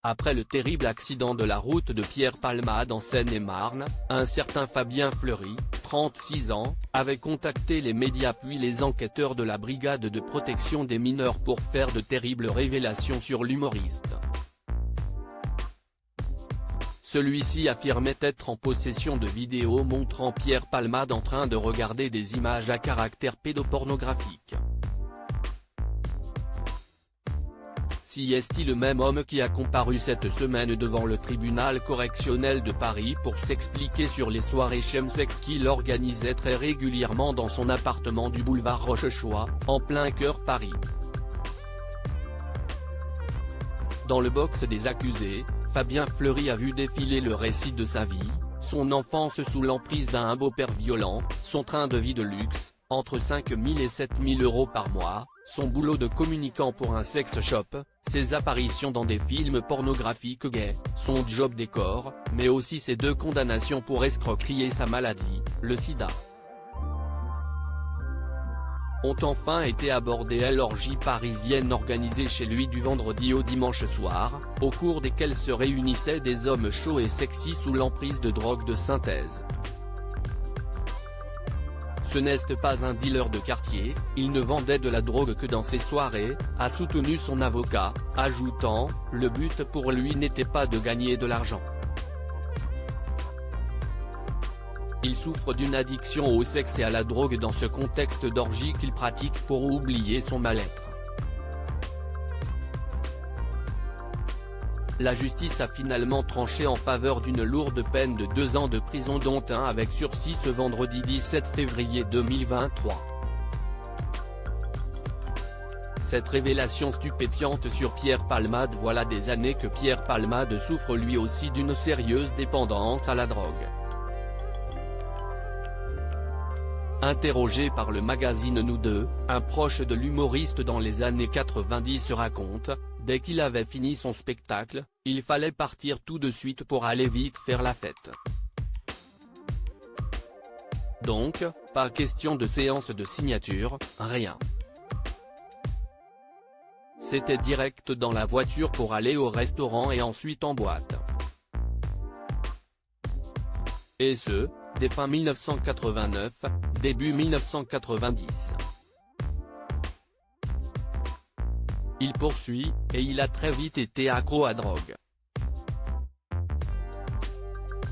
Après le terrible accident de la route de Pierre-Palmade en Seine-et-Marne, un certain Fabien Fleury, 36 ans, avait contacté les médias puis les enquêteurs de la brigade de protection des mineurs pour faire de terribles révélations sur l'humoriste. Celui-ci affirmait être en possession de vidéos montrant Pierre Palmade en train de regarder des images à caractère pédopornographique. C'est le même homme qui a comparu cette semaine devant le tribunal correctionnel de Paris pour s'expliquer sur les soirées chemsex qu'il organisait très régulièrement dans son appartement du boulevard Rochechouart, en plein cœur Paris. Dans le box des accusés, Fabien Fleury a vu défiler le récit de sa vie, son enfance sous l'emprise d'un beau-père violent, son train de vie de luxe, entre 5 000 et 7 000 € par mois, son boulot de communicant pour un sex shop, ses apparitions dans des films pornographiques gays, son job décor, mais aussi ses 2 condamnations pour escroquerie et sa maladie, le sida. Ont enfin été abordées l'orgie parisienne organisée chez lui du vendredi au dimanche soir, au cours desquelles se réunissaient des hommes chauds et sexy sous l'emprise de drogue de synthèse. Ce n'est pas un dealer de quartier, il ne vendait de la drogue que dans ses soirées, a soutenu son avocat, ajoutant, le but pour lui n'était pas de gagner de l'argent. Il souffre d'une addiction au sexe et à la drogue dans ce contexte d'orgie qu'il pratique pour oublier son mal-être. La justice a finalement tranché en faveur d'une lourde peine de 2 ans de prison dont 1 avec sursis ce vendredi 17 février 2023. Cette révélation stupéfiante sur Pierre Palmade. Voilà des années que Pierre Palmade souffre lui aussi d'une sérieuse dépendance à la drogue. Interrogé par le magazine Nous Deux, un proche de l'humoriste dans les années 90 raconte, dès qu'il avait fini son spectacle, il fallait partir tout de suite pour aller vite faire la fête. Donc, pas question de séance de signature, rien. C'était direct dans la voiture pour aller au restaurant et ensuite en boîte. Et ce, dès fin 1989, début 1990. Il poursuit, et il a très vite été accro à drogue.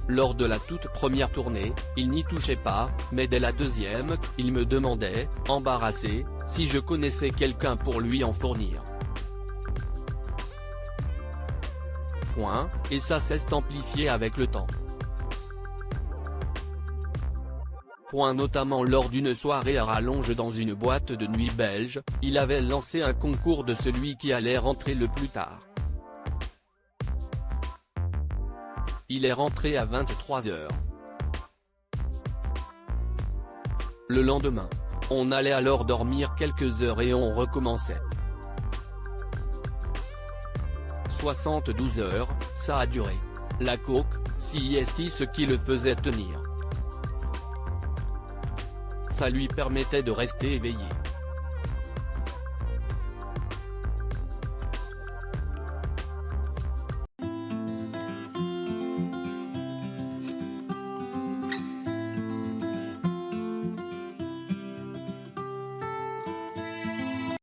Lors de la toute première tournée, il n'y touchait pas, mais dès la deuxième, il me demandait, embarrassé, si je connaissais quelqu'un pour lui en fournir. Et ça s'est amplifié avec le temps. Notamment lors d'une soirée à rallonge dans une boîte de nuit belge, il avait lancé un concours de celui qui allait rentrer le plus tard. Il est rentré à 23 h. Le lendemain, on allait alors dormir quelques heures et on recommençait. 72 heures, ça a duré. La coke, c'est ce qui le faisait tenir. Ça lui permettait de rester éveillé.